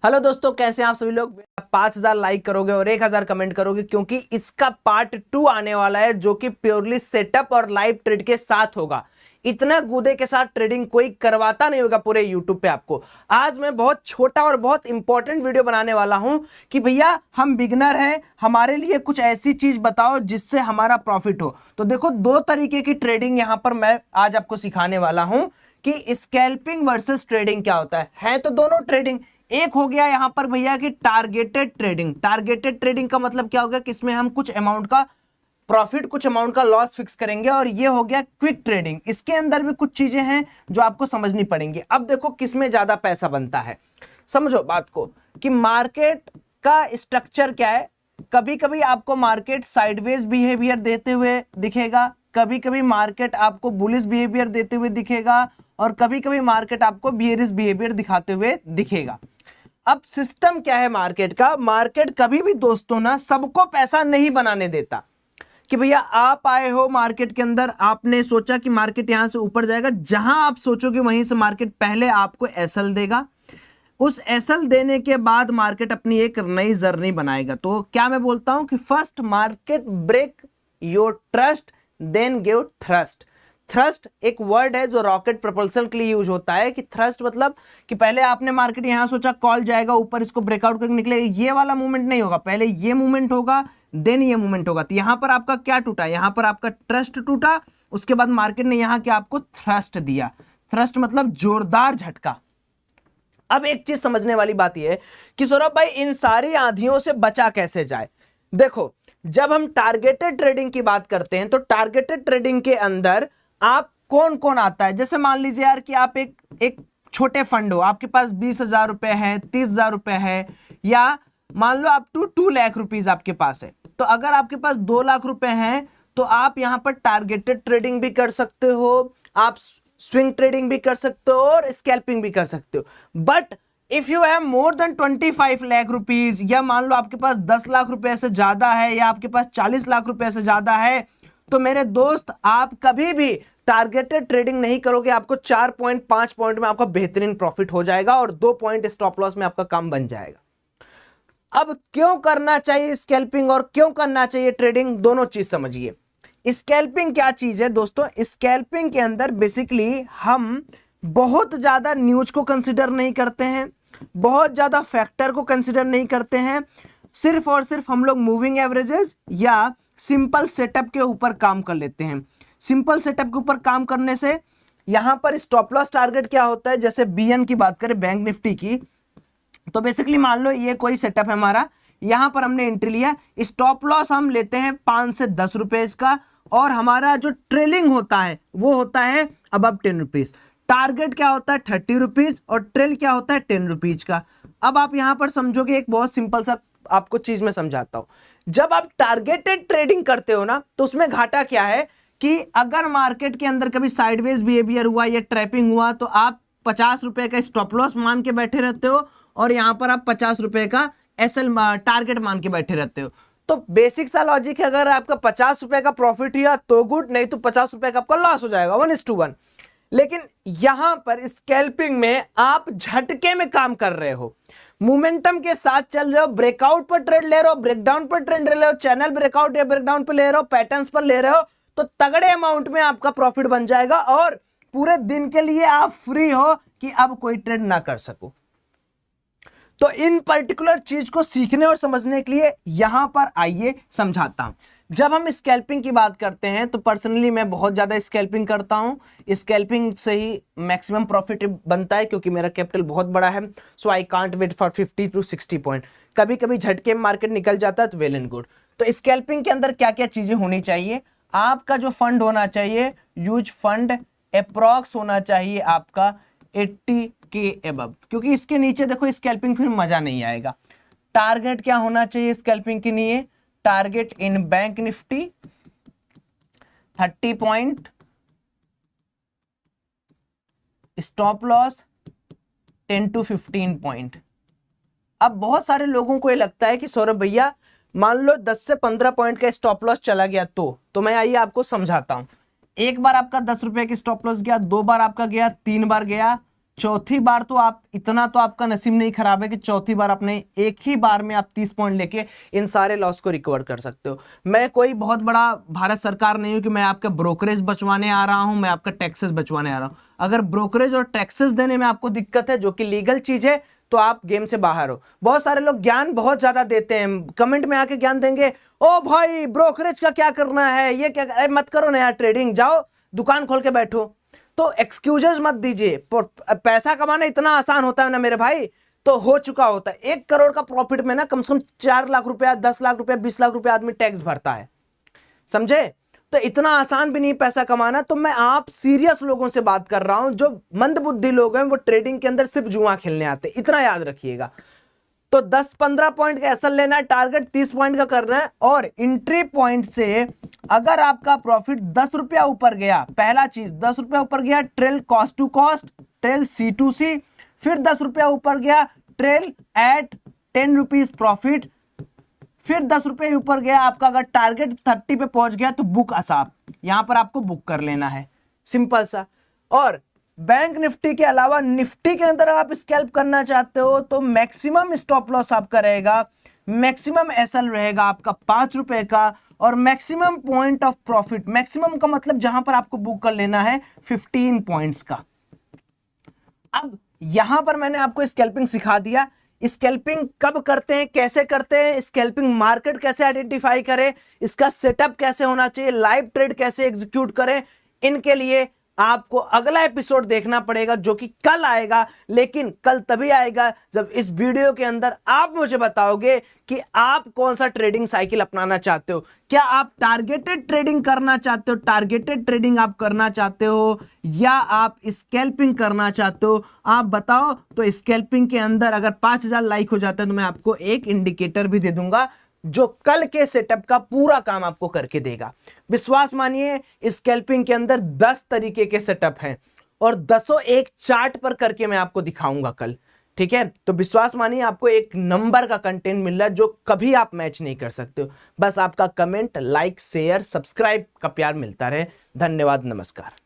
Hello दोस्तों, कैसे हैं आप सभी लोग। 5000 लाइक करोगे और 1000 कमेंट करोगे क्योंकि इसका पार्ट 2 आने वाला है जो कि प्योरली सेटअप और लाइव ट्रेड के साथ होगा। इतना गूदे के साथ ट्रेडिंग कोई करवाता नहीं होगा पूरे यूट्यूब पे आपको। आज मैं बहुत छोटा और बहुत इंपॉर्टेंट वीडियो बनाने वाला हूं कि भैया हम बिगनर हैं, हमारे लिए कुछ ऐसी चीज बताओ जिससे हमारा प्रॉफिट हो। तो देखो, दो तरीके की ट्रेडिंग यहां पर मैं आज आपको सिखाने वाला हूं कि स्कैल्पिंग वर्सेस ट्रेडिंग क्या होता है तो दोनों ट्रेडिंग। एक हो गया यहां पर भैया कि टारगेटेड ट्रेडिंग। टारगेटेड ट्रेडिंग का मतलब क्या होगा कि इसमें हम कुछ अमाउंट का प्रॉफिट कुछ अमाउंट का लॉस फिक्स करेंगे। और ये हो गया क्विक ट्रेडिंग। इसके अंदर भी कुछ चीजें हैं जो आपको समझनी पड़ेंगी। अब देखो किसमें ज्यादा पैसा बनता है, समझो बात को कि मार्केट का स्ट्रक्चर क्या है। कभी कभी आपको मार्केट साइडवेज बिहेवियर देते हुए दिखेगा, कभी कभी मार्केट आपको बुलिश बिहेवियर देते हुए दिखेगा और कभी कभी मार्केट आपको बियरिश बिहेवियर दिखाते हुए दिखेगा। अब सिस्टम क्या है मार्केट का, मार्केट कभी भी दोस्तों ना सबको पैसा नहीं बनाने देता कि भैया आप आए हो मार्केट के अंदर, आपने सोचा कि मार्केट यहां से ऊपर जाएगा, जहां आप सोचोगे वहीं से मार्केट पहले आपको एसएल देगा। उस एसएल देने के बाद मार्केट अपनी एक नई जर्नी बनाएगा। तो क्या मैं बोलता हूं कि first market break your trust then give thrust. Thrust एक वर्ड है जो रॉकेट प्रोपल्सन के लिए यूज होता है कि थ्रस्ट मतलब कि पहले आपने मार्केट यहां सोचा कॉल जाएगा ऊपर, इसको ब्रेकआउट करके निकलेगा, ये वाला मूवमेंट नहीं होगा, पहले ये मूवमेंट होगा देन ये मूवमेंट होगा। तो यहां पर आपका क्या टूटा, यहां पर आपका ट्रस्ट टूटा, उसके बाद मार्केट ने यहां क्या आपको थ्रस्ट दिया। थ्रस्ट मतलब जोरदार झटका। अब एक चीज समझने वाली बात यह है कि सौरभ भाई इन सारी आंधियों से बचा कैसे जाए। देखो, जब हम टारगेटेड ट्रेडिंग की बात करते हैं तो टारगेटेड ट्रेडिंग के अंदर आप कौन कौन आता है। जैसे मान लीजिए यार कि आप एक छोटे फंड हो, आपके पास 20,000 रुपए है, 30,000 रुपए है, या मान लो अप टू 2 लाख रुपीज आपके पास है। तो अगर आपके पास 2 लाख रुपए हैं तो आप यहां पर टारगेटेड ट्रेडिंग भी कर सकते हो, आप स्विंग ट्रेडिंग भी कर सकते हो और स्कैल्पिंग भी कर सकते हो। But if you have more than 25 lakh rupees, या मान लो आपके पास 10 लाख रुपए से ज्यादा है, या आपके पास 40 लाख रुपए से ज्यादा है, तो मेरे दोस्त आप कभी भी टारगेटेड ट्रेडिंग नहीं करोगे। आपको 4 पॉइंट 5 पॉइंट में आपका बेहतरीन प्रॉफिट हो जाएगा और 2 पॉइंट स्टॉप लॉस में आपका काम बन जाएगा। अब क्यों करना चाहिए स्कैल्पिंग और क्यों करना चाहिए ट्रेडिंग, दोनों चीज समझिए। स्कैल्पिंग क्या चीज है दोस्तों, स्कैल्पिंग के अंदर बेसिकली हम बहुत ज्यादा न्यूज को कंसिडर नहीं करते हैं, बहुत ज्यादा फैक्टर को कंसिडर नहीं करते हैं, सिर्फ और सिर्फ हम लोग मूविंग एवरेजेस या सिंपल सेटअप के ऊपर काम कर लेते हैं। सिंपल सेटअप के ऊपर काम करने से यहां पर स्टॉप लॉस टारगेट क्या होता है, जैसे बीएन की बात करें, बैंक निफ्टी की, तो बेसिकली मान लो ये कोई सेटअप है हमारा, यहां पर हमने एंट्री लिया, स्टॉप लॉस हम लेते हैं 5 से 10 रुपए का, और हमारा जो ट्रेलिंग होता है वो होता है अबव 10 रुपीज। टारगेट क्या होता है 30 रुपीज और ट्रेल क्या होता है 10 रुपीज का। अब आप यहां पर समझोगे, एक बहुत सिंपल सा आपको चीज में समझाता हूं। जब आप टारगेटेड ट्रेडिंग करते हो ना तो उसमें घाटा क्या है कि अगर मार्केट के अंदर कभी साइडवेज बिहेवियर हुआ या ट्रैपिंग हुआ तो आप 50 रुपए का स्टॉप लॉस मान के बैठे रहते हो और यहां पर आप 50 रुपए का एसएल टारगेट मान के बैठे रहते हो। तो बेसिक सा लॉजिक है, अगर आपका 50 रुपए का प्रॉफिट हुआ तो गुड, नहीं तो 50 रुपए का आपका लॉस हो जाएगा 1:1। लेकिन यहां पर स्कैल्पिंग में आप झटके में काम कर रहे हो, मोमेंटम के साथ चल रहे हो, ब्रेकआउट पर ट्रेड ले रहे हो, ब्रेकडाउन पर ट्रेड ले रहे हो, चैनल ब्रेकआउट या ब्रेकडाउन पर ले रहे हो, पैटर्न्स पर ले रहे हो, तो तगड़े अमाउंट में आपका प्रॉफिट बन जाएगा और पूरे दिन के लिए आप फ्री हो कि अब कोई ट्रेड ना कर सको। तो इन पर्टिकुलर चीज को सीखने और समझने के लिए यहां पर आइए समझाता हूं। जब हम स्कैल्पिंग की बात करते हैं तो पर्सनली मैं बहुत ज्यादा स्कैल्पिंग करता हूं। स्कैल्पिंग से ही मैक्सिमम प्रॉफिट बनता है क्योंकि मेरा कैपिटल बहुत बड़ा है। So I can't wait for 50 to 60 point. कभी कभी झटके में मार्केट निकल जाता है तो वेल एंड गुड। तो स्कैल्पिंग के अंदर क्या क्या चीजें होनी चाहिए, आपका जो फंड होना चाहिए, यूज फंड अप्रॉक्स होना चाहिए आपका 80 के अबव, क्योंकि इसके नीचे देखो स्कैल्पिंग फिर मजा नहीं आएगा। टारगेट क्या होना चाहिए स्कैल्पिंग के लिए, target in bank Nifty 30 point, stop loss 10 to 15 point. अब बहुत सारे लोगों को ये लगता है कि सौरभ भैया मान लो 10 से 15 पॉइंट का स्टॉप लॉस चला गया तो मैं आइए आपको समझाता हूं। एक बार आपका 10 रुपए की स्टॉप लॉस गया, 2 बार आपका गया, 3 बार गया, चौथी बार तो आप इतना तो आपका नसीब नहीं खराब है कि चौथी बार अपने एक ही बार में आप 30 पॉइंट लेके इन सारे लॉस को रिकवर कर सकते हो। मैं कोई बहुत बड़ा भारत सरकार नहीं हूं कि मैं आपका ब्रोकरेज बचवाने आ रहा हूं, मैं आपका टैक्सेस बचवाने आ रहा हूं। अगर ब्रोकरेज और टैक्सेस देने में आपको दिक्कत है, जो कि लीगल चीज है, तो आप गेम से बाहर हो। बहुत सारे लोग ज्ञान बहुत ज्यादा देते हैं, कमेंट में आके ज्ञान देंगे, ओ भाई ब्रोकरेज का क्या करना है, ये क्या, अरे मत करो ना यार ट्रेडिंग, जाओ दुकान खोल के बैठो। तो एक्सक्यूजेस मत दीजिए, पैसा कमाना इतना आसान होता है ना मेरे भाई, तो हो चुका होता है। 1 करोड़ का प्रॉफिट में ना कम से कम 4 लाख रुपया, 10 लाख रुपया, 20 लाख रुपया आदमी टैक्स भरता है, समझे? तो इतना आसान भी नहीं पैसा कमाना। तो मैं आप सीरियस लोगों से बात कर रहा हूं, जो मंदबुद्धि लोग हैं वो ट्रेडिंग के अंदर सिर्फ जुआ खेलने आते, इतना याद रखिएगा। तो 10-15 पॉइंट का एसएल लेना है, टारगेट 30 पॉइंट का करना है, और एंट्री पॉइंट से अगर आपका प्रॉफिट 10 रुपया ऊपर गया, पहला चीज 10 रुपया ऊपर गया, trail cost to cost, trail C2C, फिर 10 रुपया ऊपर गया, ट्रेल एट 10 रुपीज प्रॉफिट, फिर 10 रुपये ऊपर गया आपका, अगर टारगेट 30 पे पहुंच गया तो बुक असाप, यहां पर आपको बुक कर लेना है, सिंपल सा। और बैंक निफ्टी के अलावा निफ्टी के अंदर आप स्कैल्प करना चाहते हो तो मैक्सिमम स्टॉप लॉस आपका रहेगा, मैक्सिमम एसएल रहेगा आपका 5 रुपए का, और maximum point of profit, maximum का मतलब जहां पर आपको बुक कर लेना है 15 पॉइंट्स का। अब यहां पर मैंने आपको स्कैल्पिंग सिखा दिया। स्कैल्पिंग कब करते हैं, कैसे करते हैं, स्कैल्पिंग मार्केट कैसे आइडेंटिफाई करें, इसका सेटअप कैसे होना चाहिए, लाइव ट्रेड कैसे एग्जीक्यूट करें, इनके लिए आपको अगला एपिसोड देखना पड़ेगा, जो कि कल आएगा। लेकिन कल तभी आएगा जब इस वीडियो के अंदर आप मुझे बताओगे कि आप कौन सा ट्रेडिंग साइकिल अपनाना चाहते हो। क्या आप टारगेटेड ट्रेडिंग करना चाहते हो, टारगेटेड ट्रेडिंग आप करना चाहते हो, या आप स्कैल्पिंग करना चाहते हो, आप बताओ। तो स्कैल्पिंग के अंदर अगर 5000 लाइक हो जाता है तो मैं आपको एक इंडिकेटर भी दे दूंगा, जो कल के सेटअप का पूरा काम आपको करके देगा। विश्वास मानिए, स्कैल्पिंग के अंदर 10 तरीके के सेटअप हैं, और 10 एक चार्ट पर करके मैं आपको दिखाऊंगा कल, ठीक है? तो विश्वास मानिए, आपको एक नंबर का कंटेंट मिल रहा है जो कभी आप मैच नहीं कर सकते हो। बस आपका कमेंट, लाइक, शेयर, सब्सक्राइब का प्यार मिलता रहे। धन्यवाद, नमस्कार।